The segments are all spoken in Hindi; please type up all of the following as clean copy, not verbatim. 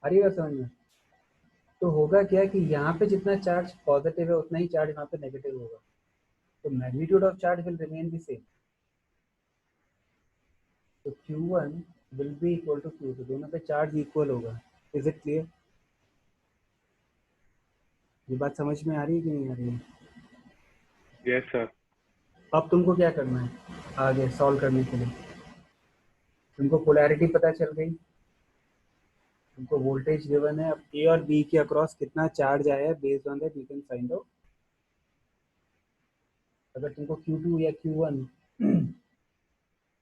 आ रही है बात समझ में? तो होगा क्या कि यहाँ पे जितना चार्ज पॉजिटिव है उतना ही चार्ज यहाँ पे नेगेटिव होगा, तो magnitude of charge will remain the same. तो Q1 will be equal to Q2, दोनों पे चार्ज इक्वल होगा। Is it clear? ये बात समझ में आ रही है कि नहीं आ रही है? Yes sir. अब तुमको क्या करना है आगे सॉल्व करने के लिए? तुमको पोलैरिटी पता चल गई, तुमको वोल्टेज गिवन है, अब ए और बी के अक्रॉस कितना चार्ज आया है, based on that you can find out. अगर तुमको Q2 या Q1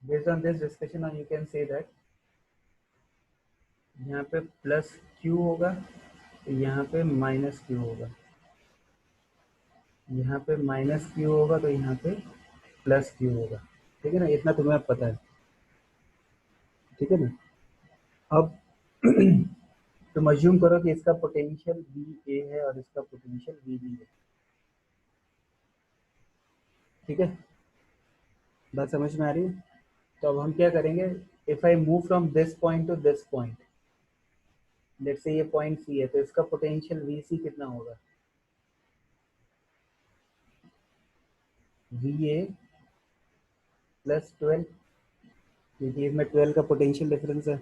based on this discussion you can say that यहाँ पे प्लस Q होगा, यहाँ पे माइनस Q होगा, यहाँ पे माइनस Q होगा, तो यहाँ पे प्लस Q होगा। ठीक है ना, इतना तुम्हें अब पता है। ठीक है ना? अब तुम अज्यूम करो कि इसका पोटेंशियल वी ए है और इसका पोटेंशियल वी बी है। ठीक है, बात समझ में आ रही है? तो अब हम क्या करेंगे, if I move from this point two this point, let's say ये पॉइंट सी है, तो इसका पोटेंशियल वी सी कितना होगा? वी ए प्लस 12, क्योंकि इसमें 12 का पोटेंशियल डिफरेंस है।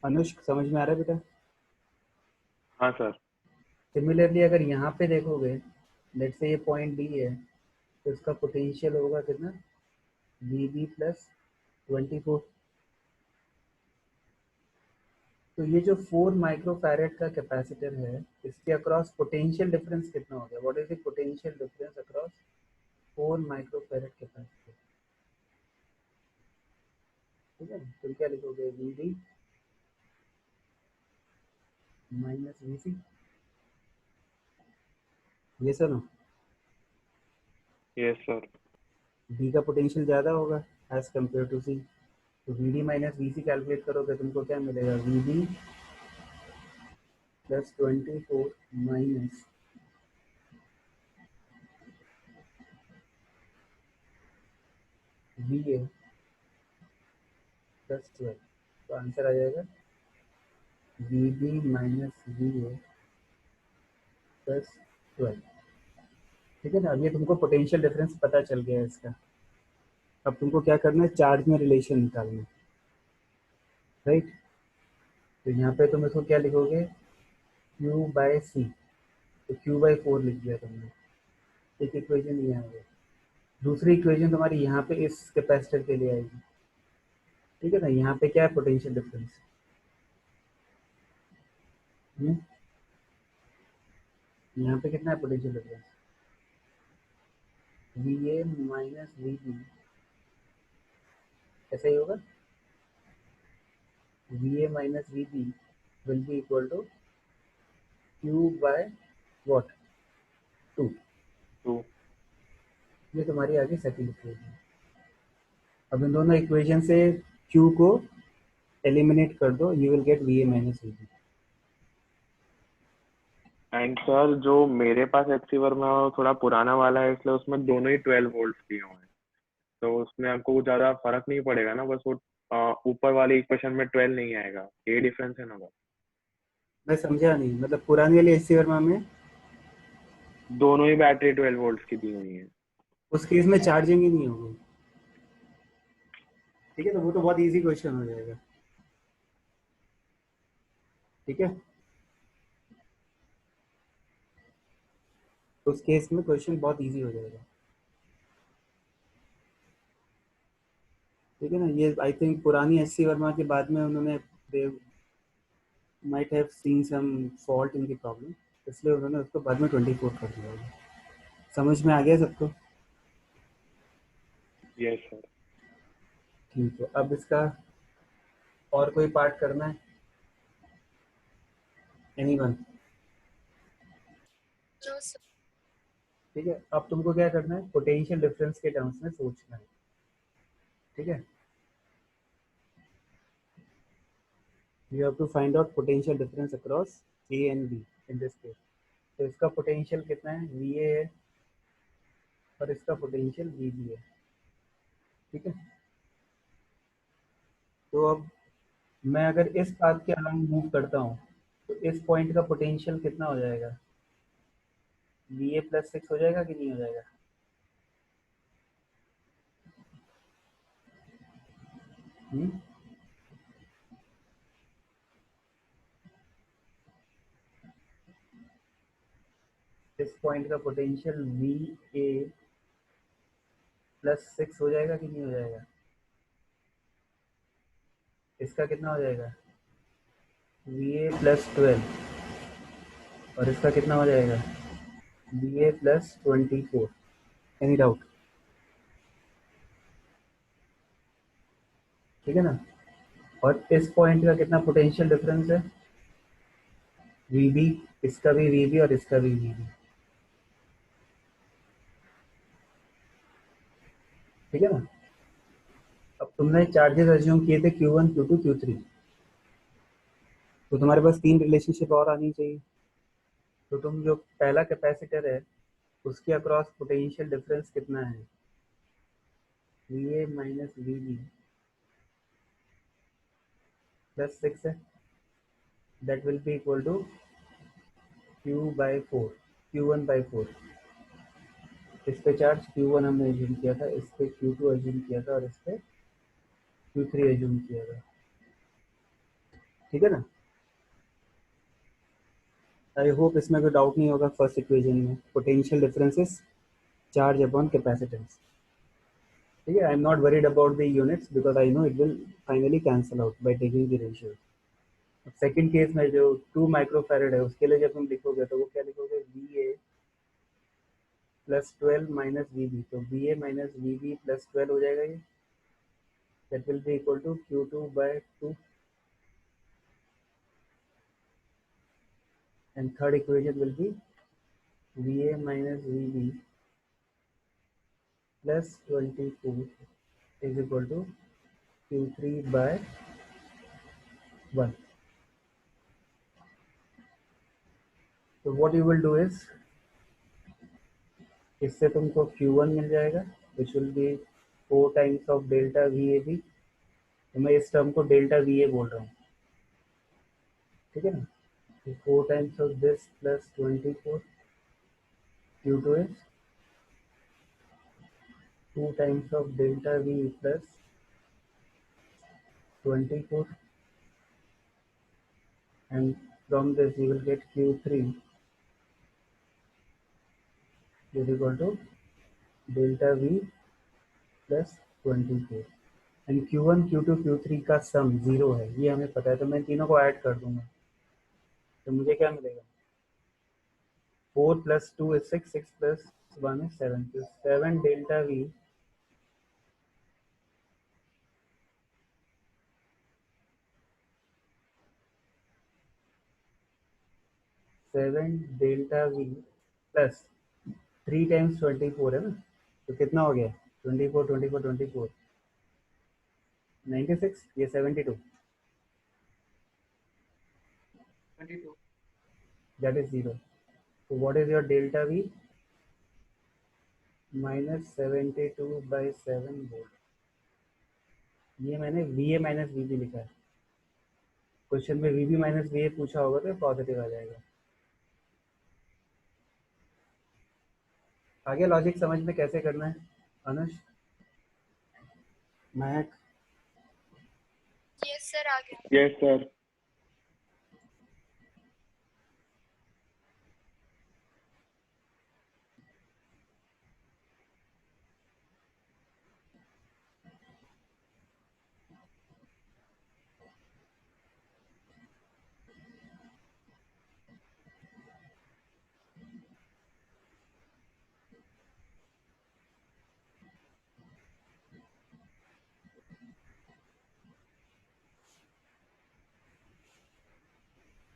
अनुष्क समझ में आ रहा है बेटा? हाँ सर। सिमिलरली अगर यहाँ पे देखोगे, लेट्स से ये पॉइंट डी है, तो इसका पोटेंशियल होगा कितना? V B plus 24। तो ये जो 4 माइक्रोफैरेड का कैपेसिटर है, इसके अक्रॉस पोटेंशियल डिफरेंस कितना हो गया? What is the potential difference across 4 microfarad capacitor? ठीक है, तुम क्या लिखोगे? V D minus V C. ये सुनो, यस सर। डी का पोटेंशियल ज़्यादा होगा एज कम्पेयर टू सी, तो V D minus V C calculate करोगे, तुमको क्या मिलेगा? V D plus 24 minus V A plus 12। तो आंसर आ जाएगा V B minus V A plus 12। ठीक है ना, अब ये तुमको पोटेंशियल डिफरेंस पता चल गया है इसका। अब तुमको क्या करना है, चार्ज में रिलेशन निकालना है, राइट? तो यहाँ पे तुम इसको क्या लिखोगे? क्यू बाय सी, तो क्यू बाई 4 लिख दिया तुमने। एक इक्वेशन ये आ गया। दूसरी इक्वेशन तुम्हारी यहाँ पे इस कैपेसिटर के लिए आएगी। ठीक है ना, यहाँ पे क्या है पोटेंशियल डिफरेंस? यहाँ पे कितना है potential difference? V A minus V B, ऐसा ही होगा। V A minus V B will be equal to Q by what? 2। Two. ये तुम्हारी आगे सेकंड इक्वेशन। अब इन दोनों इक्वेशन से क्यू को एलिमिनेट कर दो, you will get V A minus V B. And sir जो मेरे पास एक्सीवर में वो थोड़ा पुराना वाला है, इसलिए उसमें दोनों ही 12 वोल्ट दिए हुए हैं। तो उसमें हमको कुछ ज्यादा फर्क नहीं पड़ेगा ना, बस वो ऊपर वाली इक्वेशन में 12 नहीं आएगा, ये डिफरेंस है ना बस। मैं समझा नहीं, मतलब पुराने वाले एसी वर्मा में दोनों ही बैटरी 12 वोल्ट की दी हुई है। उस केस में चार्जिंग ही नहीं होगी। ठीक है, तो वो तो बहुत इजी क्वेश्चन हो जाएगा। ठीक है, तो उस केस में क्वेश्चन बहुत इजी हो जाएगा। ठीक है ना, ये आई थिंक पुरानी एससी वर्मा के बाद में उन्होंने they might have seen some fault in the problem, इसलिए उन्होंने उसको बाद में 24 कर दिया होगा। समझ में आ गया सबको? Yes sir. ठीक है, अब इसका और कोई पार्ट करना है? एनीवन? ठीक है, अब तुमको क्या करना है, पोटेंशियल डिफरेंस के टर्म्स में सोचना है। ठीक है, you have to find out potential difference across A and B in this case. तो इसका पोटेंशियल कितना है? वी ए है, और इसका पोटेंशियल वी बी है। ठीक है, तो अब मैं अगर इस पाथ के अलाउंग मूव करता हूँ तो इस पॉइंट का पोटेंशियल कितना हो जाएगा? बी ए प्लस सिक्स हो जाएगा कि नहीं हो जाएगा? हुँ? इस पॉइंट का potential we A plus six हो जाएगा कि नहीं हो जाएगा? इसका कितना हो जाएगा? वी ए प्लस 12 और इसका कितना हो जाएगा? बी ए प्लस 24। Any doubt? ठीक है ना? और इस पॉइंट का कितना पोटेंशियल डिफरेंस है? वी बी, इसका भी वी बी और इसका भी वी बी। ठीक है ना? अब तुमने चार्जेस अज्यूम किए थे Q1, Q2, Q3, तो तुम्हारे पास तीन रिलेशनशिप और आनी चाहिए। तो तुम जो पहला कैपेसिटर है उसके अक्रॉस पोटेंशियल डिफरेंस कितना है? V A minus V B plus six है, that will be equal to Q by four, Q1/4। इस पे चार्ज Q1 हमने एज्यूम किया था, इस पे Q2 एज्यूम किया था और इस पे Q3 एज्यूम किया था। ठीक है ना? आई होप इसमें कोई डाउट नहीं होगा। फर्स्ट इक्वेशन में potential differences charge upon capacitance. ठीक है, I am not worried about the units because I know it will finally cancel out by taking the ratio. Second case में जो 2 माइक्रोफैरड है उसके लिए जब तुम लिखोगे तो वो क्या लिखोगे? V A plus 12 minus V B, तो V A minus V B plus 12 हो जाएगा ये, that will be equal to Q2/2। And third equation will be V A minus V B plus 24 is equal to Q3/1। So what you will do is, इससे तुमको Q1 मिल जाएगा which will be 4 times of delta VAB। तो मैं इस टर्म को डेल्टा वी ए बोल रहा हूँ। ठीक है ना? तो 4 times of this plus 24, Q2 is 2 times of delta V plus 24, and from this you will get Q3 is equal to delta V plus 24। And Q1, Q2, Q3 का सम 0 है, ये हमें पता है, तो मैं तीनों को ऐड कर दूंगा तो मुझे क्या मिलेगा? 4 प्लस 2 is 6, 6 प्लस 1 is 7, तो 7 delta we, 7 delta we plus 3 times 24 है ना, तो कितना हो गया? 24, 24, 24, 96, ये 72, दैट इज 0। तो what is your delta V? -72/7 volt. ये मैंने V A minus V B लिखा है। क्वेश्चन में V B minus V A पूछा होगा तो पॉजिटिव आ जाएगा। आगे लॉजिक समझ में कैसे करना है? अनुष, महक, यस सर, आ गया। Yes sir.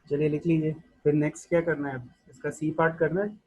चलिए लिख लीजिए। फिर नेक्स्ट क्या करना है? इसका सी पार्ट करना है।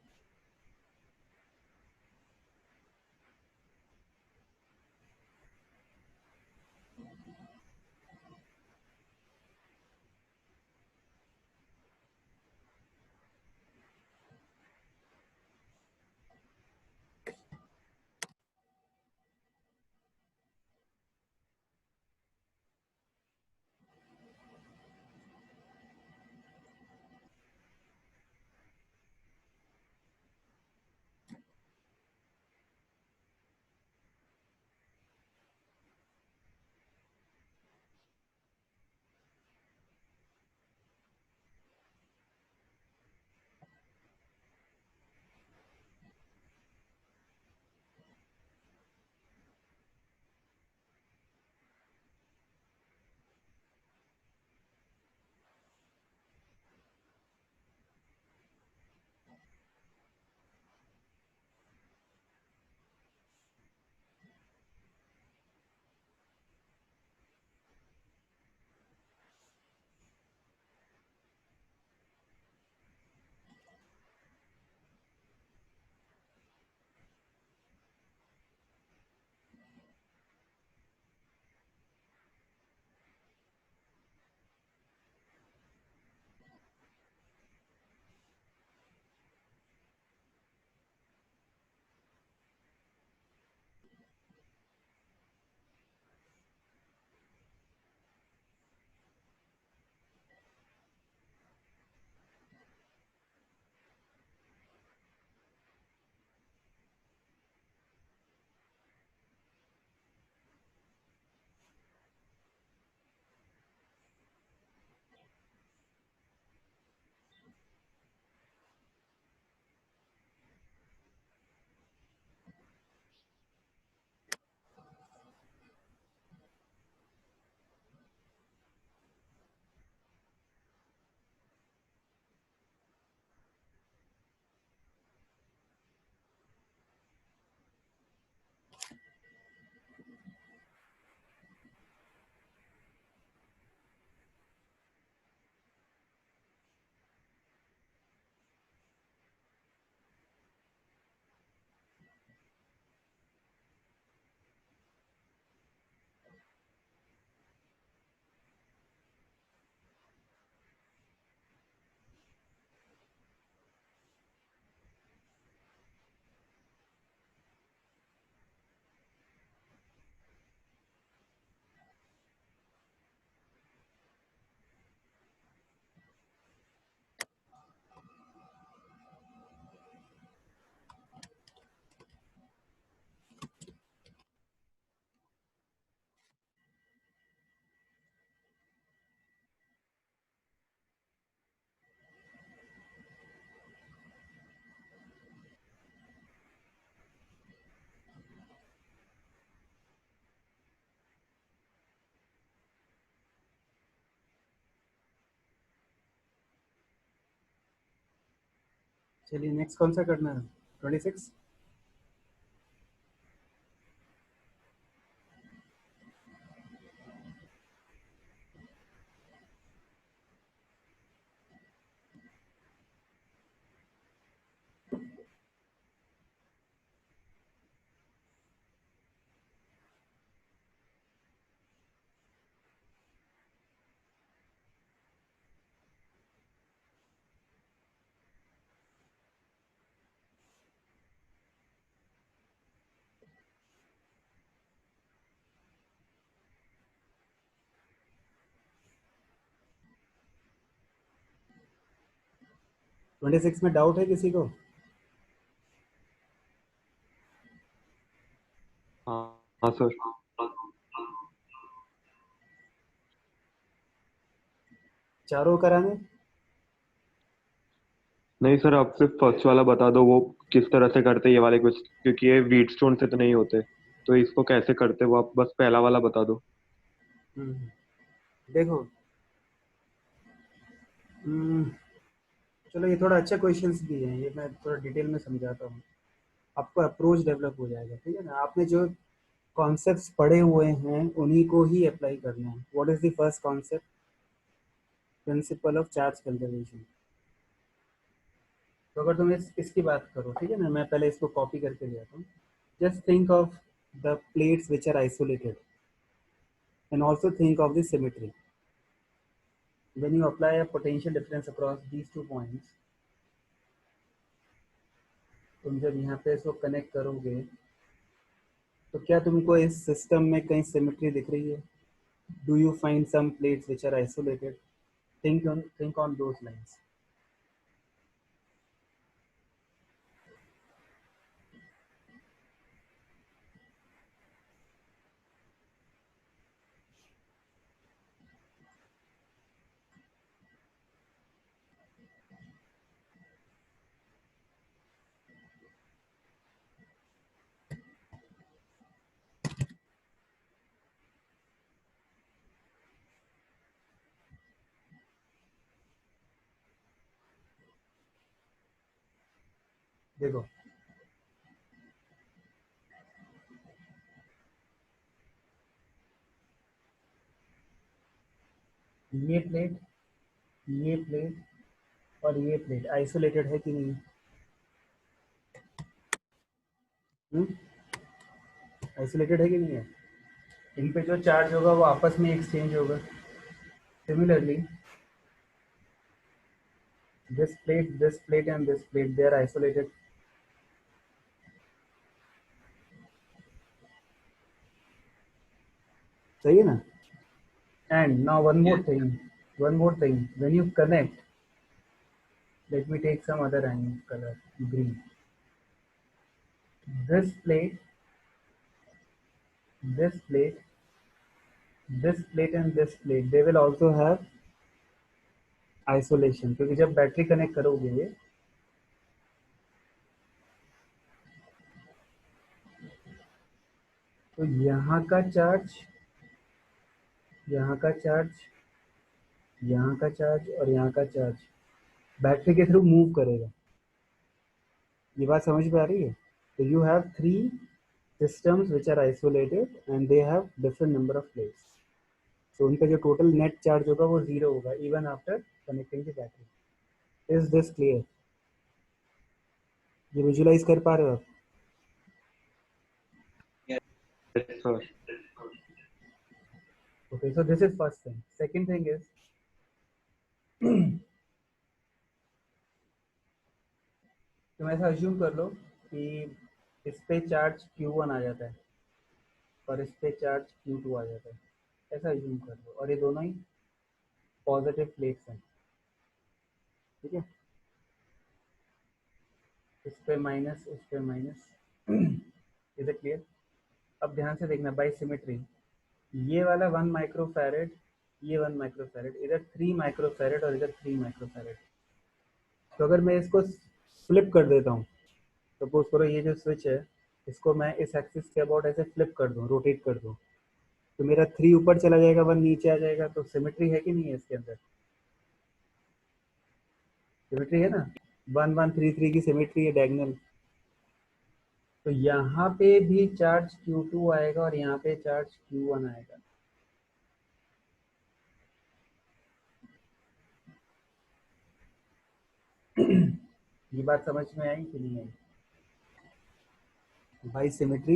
चलिए नेक्स्ट कौन सा करना है? 26। ट्वेंटी सिक्स में डाउट है किसी को? हाँ हाँ सर। चारों कराने? नहीं सर, आप सिर्फ फर्स्ट वाला बता दो, वो किस तरह से करते ये वाले कुछ, क्योंकि ये व्हीट स्टोन से तो नहीं होते, तो इसको कैसे करते वो आप बस पहला वाला बता दो। देखो, हम्म, चलो ये थोड़ा अच्छा क्वेश्चंस भी हैं, ये मैं थोड़ा डिटेल में समझाता हूँ, आपको अप्रोच डेवलप हो जाएगा। ठीक है ना? आपने जो कॉन्सेप्ट्स पढ़े हुए हैं उन्हीं को ही अप्लाई करना है। What is the first concept? Principle of charge conservation. तो अगर तुम इसकी बात करो, ठीक है ना, मैं पहले इसको कॉपी करके ले आता हूँ। Just think of the plates which are isolated and also think of the symmetry. when you apply a potential difference across these 2 points, तुम जब यहाँ पे इसको कनेक्ट करोगे तो क्या तुमको इस सिस्टम में कहीं सिमेट्री दिख रही है? Do you find some plates which are isolated? think on those lines. देखो, ये प्लेट, ये प्लेट और ये प्लेट आइसोलेटेड है कि नहीं? आइसोलेटेड है कि नहीं है? इन पे जो चार्ज होगा वो आपस में एक्सचेंज होगा। Similarly this plate and this plate, they are isolated. सही है ना? And now one more thing, when you connect, let me take some other color, green. This plate, this plate, this plate and this plate, they will also have isolation, क्योंकि जब बैटरी कनेक्ट करोगे तो यहाँ का चार्ज, यहाँ का चार्ज, यहाँ का चार्ज और यहाँ का चार्ज बैटरी के थ्रू मूव करेगा। ये बात समझ में आ रही है? तो you have 3 systems which are isolated and they have different number of plates. तो उनका जो टोटल नेट चार्ज होगा वो 0 होगा even after connecting the battery. Is this clear? ये विजुलाइज कर पा रहे हो आप? Yes sir. Okay, so this is first thing. Second thing is, तुम ऐसा अज्यूम कर लो कि इस पे चार्ज Q1 आ जाता है और इस पे चार्ज Q2 आ जाता है। ऐसा अज्यूम कर लो, और ये दोनों ही पॉजिटिव प्लेट्स हैं। ठीक है? इस पे माइनस, इस पे माइनस। Is it clear? अब ध्यान से देखना, बाई सिमेट्री ये वाला 1 माइक्रोफैरेड, ये 1 माइक्रोफैरेड, इधर 3 माइक्रोफैरेड और इधर 3 माइक्रोफैरेड। तो अगर मैं इसको फ्लिप कर देता हूँ, सपोज करो ये जो स्विच है इसको मैं इस एक्सिस के अबाउट ऐसे फ्लिप कर दूँ, रोटेट कर दूँ, तो मेरा 3 ऊपर चला जाएगा, 1 नीचे आ जाएगा। तो सिमेट्री है कि नहीं है इसके अंदर? सिमेट्री है ना? 1133 की सिमेट्री है डायगोनल, तो यहाँ पे भी चार्ज Q2 आएगा और यहाँ पे चार्ज Q1 आएगा। ये बात समझ में आई कि नहीं आई? By symmetry,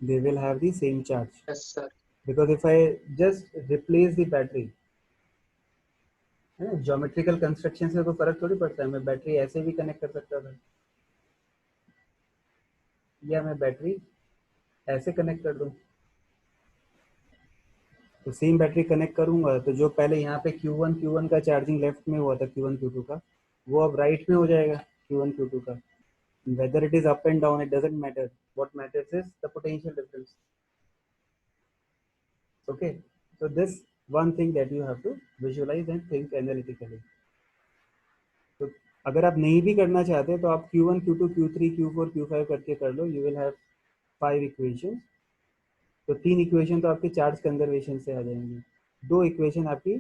they will have the same charge. Yes, sir. Because if I just replace the battery, है ना, ज्योमेट्रिकल कंस्ट्रक्शन से तो फर्क थोड़ी पड़ता है। मैं बैटरी ऐसे भी कनेक्ट कर सकता था, या मैं बैटरी ऐसे कनेक्ट कर दूं, तो सेम बैटरी कनेक्ट करूंगा तो जो पहले यहाँ पे Q1 का चार्जिंग लेफ्ट में हुआ था, Q1 Q2 का, वो अब राइट में हो जाएगा Q1 Q2 का। Whether it is up and down, it doesn't matter, what matters is the potential difference. Okay, so this one thing that you have to visualize and think analytically. तो अगर आप नहीं भी करना चाहते तो आप Q1 Q2 Q3 Q4 Q5 करके कर लो, you will have 5 इक्वेशन। तो 3 इक्वेशन तो आपके चार्ज कंजर्वेशन से आ जाएंगी, 2 इक्वेशन आपकी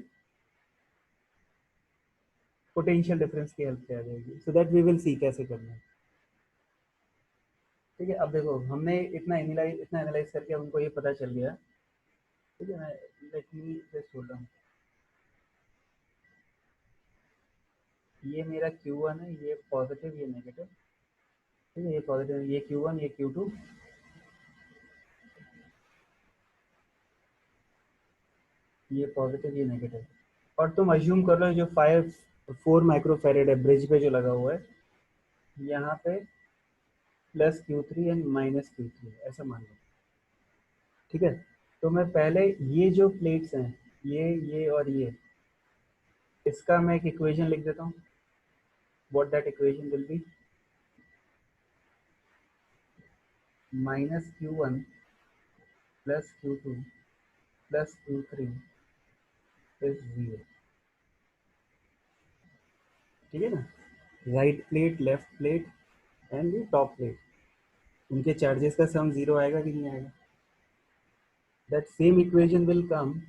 पोटेंशियल डिफरेंस की हेल्प से आ जाएगी। So that we will see कैसे करना है। ठीक है, अब देखो हमने इतना एनालाइज करके हमको ये पता चल गया। ठीक है, मैं लेट मी जस्ट बोल रहा हूँ, ये मेरा Q1 है, ये पॉजिटिव ये नेगेटिव। ठीक है, ये पॉजिटिव, ये Q1 ये Q2, ये पॉजिटिव ये नेगेटिव। और तुम अज्यूम कर लो जो 4 माइक्रोफैरेड है ब्रिज पे जो लगा हुआ है, यहाँ पे +Q3 एंड -Q3 ऐसा मान लो। ठीक है, तो मैं पहले ये जो प्लेट्स हैं, ये और ये, इसका मैं एक इक्वेशन लिख देता हूँ। What that equation will be -Q1 +Q2 +Q3 is 0। ठीक है ना, right plate left plate and the top plate, उनके चार्जेस का सम 0 आएगा कि नहीं आएगा? That same equation will come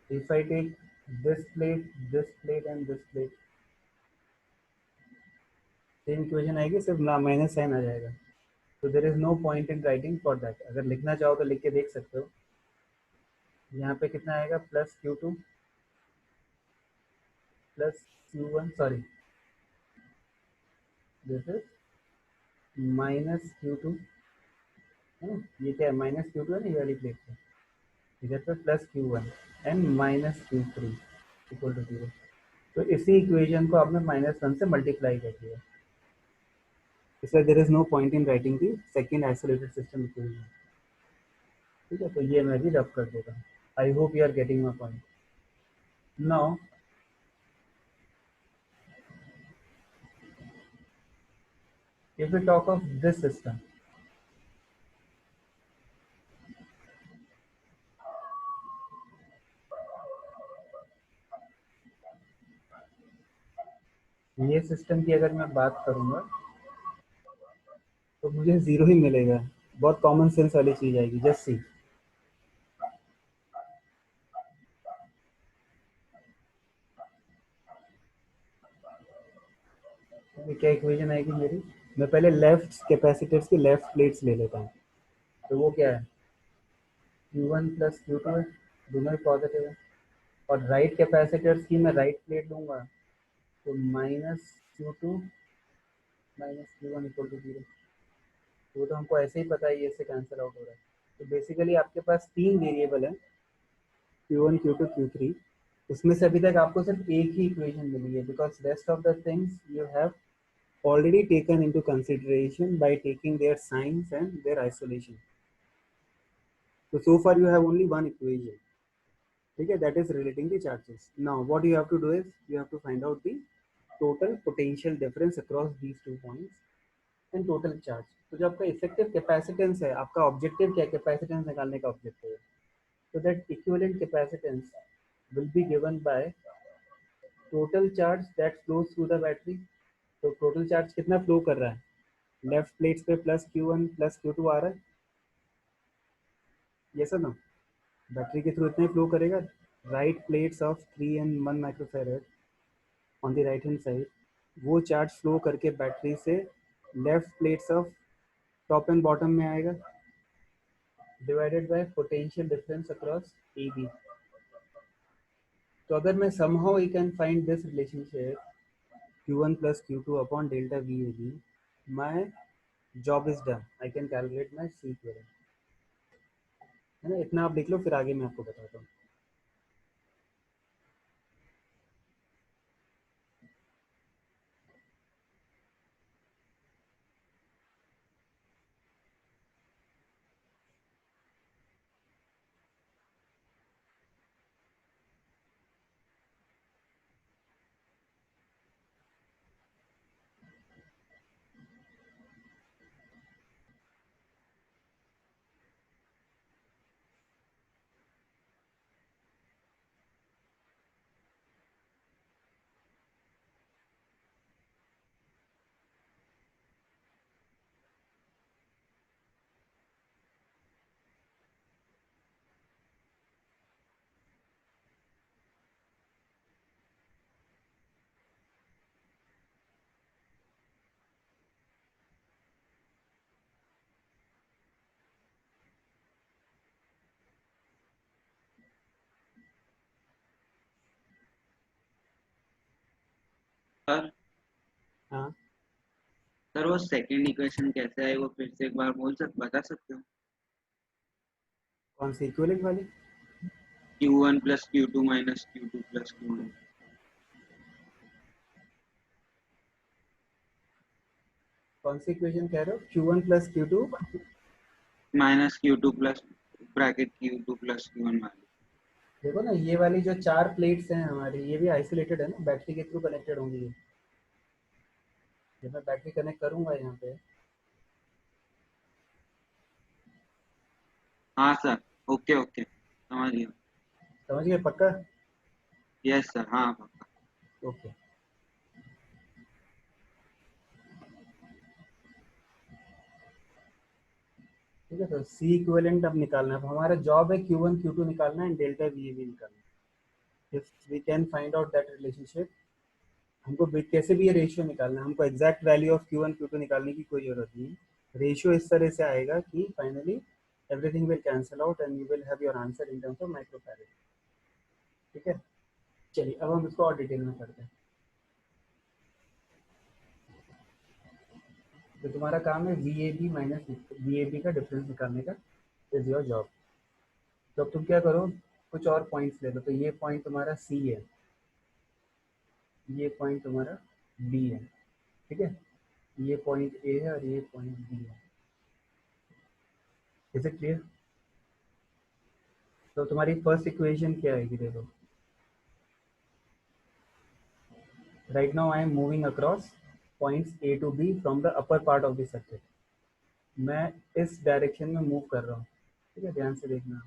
if I take this plate and this plate, same equation आएगी, सिर्फ ना माइनस साइन आ जाएगा। तो there is no point in writing for that. अगर लिखना चाहो तो लिख के देख सकते हो। यहाँ पे कितना आएगा, +Q2 +Q1, sorry this is -Q2, है ना, ये क्या है, -Q2 है ना, ये वाली प्लेट पे, इधर पे +Q1 and -Q3 equal to 0। तो इसी इक्वेशन को आपने -1 से मल्टीप्लाई कर दिया, इसलिए there is no point in writing the second isolated system equation. ठीक है, तो ये मैं भी रब कर देता हूँ। I hope you are getting my point. Now if we talk of this system, ये सिस्टम की अगर मैं बात करूंगा तो मुझे 0 ही मिलेगा। बहुत कॉमन सेंस वाली चीज आएगी, जस्ट सी। क्या इक्वेशन आएगी मेरी, मैं पहले लेफ्ट कैपेसिटर्स की लेफ्ट प्लेट्स ले लेता हूँ। तो वो क्या है, Q1 +Q2 है, दोनों ही पॉजिटिव है। और राइट कैपेसिटर्स की मैं राइट प्लेट लूंगा, तो -Q2 -Q1 इक्वल टू 0। वो तो हमको ऐसे ही पता है, ये इससे कैंसिल आउट हो रहा है। तो बेसिकली आपके पास 3 वेरिएबल है, Q1 Q2 Q3। उसमें से अभी तक आपको सिर्फ एक ही इक्वेशन मिली है, because rest of the things you have already taken into consideration by taking their signs and their isolation. So far you have only one equation, okay, that is relating the charges. Now what you have to do is you have to find out the total potential difference across these 2 points and total charge. तो जो आपका इफेक्टिव कैपेसिटेंस है, आपका ऑब्जेक्टिव क्या, कैपेसिटेंस निकालने का ऑब्जेक्टिव है, so that equivalent capacitance will be given by total charge that flows through the battery. तो टोटल चार्ज कितना फ्लो कर रहा है, लेफ्ट प्लेट्स पे +Q1 +Q2 आ रहा है, ये सर ना, बैटरी के थ्रू इतना ही फ्लो करेगा। Right plates of 3 and 1 microfarad on the right hand side, वो चार्ज फ्लो करके बैटरी से left plates of top and bottom में आएगा, divided by potential difference across A B. तो अगर मैं somehow you can find this relationship Q1 plus Q2 upon delta VAB, my job is done. I can calculate my C equivalent, है ना। इतना आप लिख लो, फिर आगे मैं आपको बताता हूँ। सर हाँ, सर वो सेकंड इक्वेशन कैसे है, वो फिर से एक बार बता सकते हो? कौन सी इक्विवेलेंट वाली? Q1 plus Q2 minus Q2 plus Q1 कौन सी इक्वेशन कह रहे हो? Q1 plus Q2 minus Q2 plus bracket Q2 plus Q1 वाली। देखो ना, ये वाली जो 4 प्लेट्स हैं हमारी, ये भी आइसोलेटेड है ना, बैटरी के थ्रू कनेक्टेड होंगी ये। जब मैं बैटरी कनेक्ट करूंगा यहाँ पे, हाँ सर, ओके ओके, समझ गया। समझ गए पक्का? यस सर, हाँ पक्का। ओके, ठीक है। तो सी इक्विवेलेंट अब निकालना है। हमारा जॉब है Q1 Q2 निकालना है, डेल्टा VAB निकालना है। If we can find out that relationship, हमको कैसे भी ये रेशियो निकालना है। हमको exact value of Q1 Q2 निकालने की कोई जरूरत नहीं। रेशियो इस तरह से आएगा कि finally everything will cancel out and you will have your answer in terms of microfarad. ठीक है, चलिए अब हम इसको और डिटेल में करते हैं। तो तुम्हारा काम है VAB माइनस VAB का डिफरेंस निकालने का, इज योर जॉब। तो अब तुम क्या करो, कुछ और पॉइंट्स ले लो। तो ये पॉइंट तुम्हारा C है, ये पॉइंट तुम्हारा B है, ठीक है। ये पॉइंट A है और ये पॉइंट B है। Is it clear? तो तुम्हारी फर्स्ट इक्वेशन क्या आएगी, देखो। Right now I am moving across points A to B from the upper part of the circuit. मैं इस डायरेक्शन में मूव कर रहा हूँ, ठीक है, ध्यान से देखना।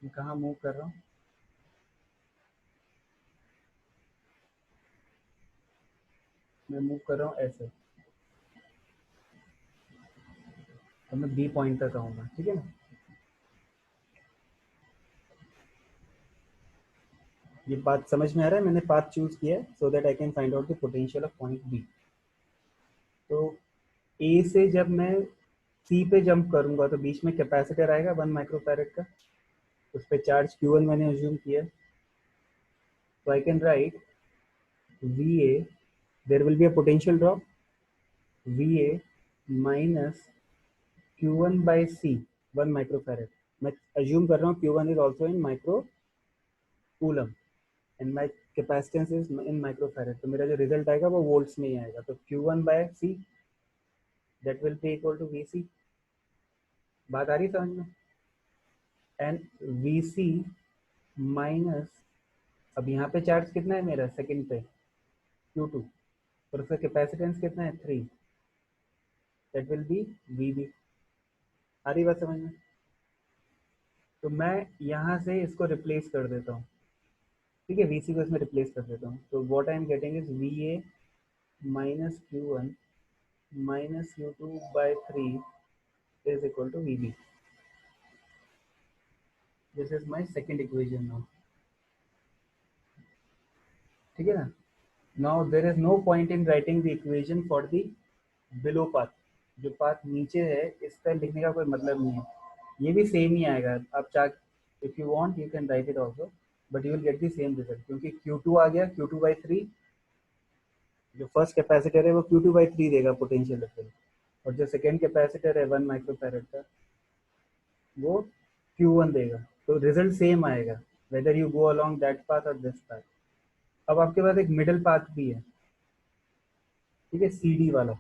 मैं कहाँ मूव कर रहा हूँ? मैं मूव कर रहा हूँ ऐसे, तो मैं B पॉइंट तक आऊँगा, ठीक है ना। ये बात समझ में आ रहा है? मैंने पाथ चूज किया है so that I can find out the potential of point B। तो A से जब मैं C पे जंप करूंगा तो बीच में कैपेसिटर आएगा 1 माइक्रोफैरेड का, उस पर चार्ज Q1 मैंने अज्यूम किया। तो I can write VA, there will be a potential drop, VA minus Q1 by C 1 microfarad. मैं अज्यूम कर रहा हूँ Q1 is also in micro coulomb and my capacitance is in microfarad. तो मेरा जो रिजल्ट आएगा वो वोल्ट्स में ही आएगा। तो Q1 by C that will be equal to VC। बात आ रही समझ में? एंड VC माइनस, अब यहाँ पे चार्ज कितना है मेरा सेकंड पे, Q2, और उसका कैपेसिटेंस कितना है 3, दैट विल बी VB। आ रही बात समझ में? तो मैं यहाँ से इसको रिप्लेस कर देता हूँ, ठीक है, VC को इसमें रिप्लेस कर देता हूँ। तो what I am getting is VA minus Q1 minus U2 by 3 is equal to VB. This is my second equation now. ठीक है ना? Now there is no point in writing the equation for the below path. जो path नीचे है इसका लिखने का कोई मतलब नहीं है, ये भी सेम ही आएगा. आप चाह if you want you can write it also, but you will get the same result क्योंकि Q2 आ गया, Q2 by 3, जो फर्स्ट कैपेसिटर है वो Q2 by 3 देगा पोटेंशियल डिफरेंस, और जो सेकेंड कैपेसिटर है 1 माइक्रोफैरड का वो Q1 देगा. तो रिजल्ट सेम आएगा whether you go along that path और दिस पाथ. अब आपके पास एक मिडिल पाथ भी है, ठीक है, CD वाला.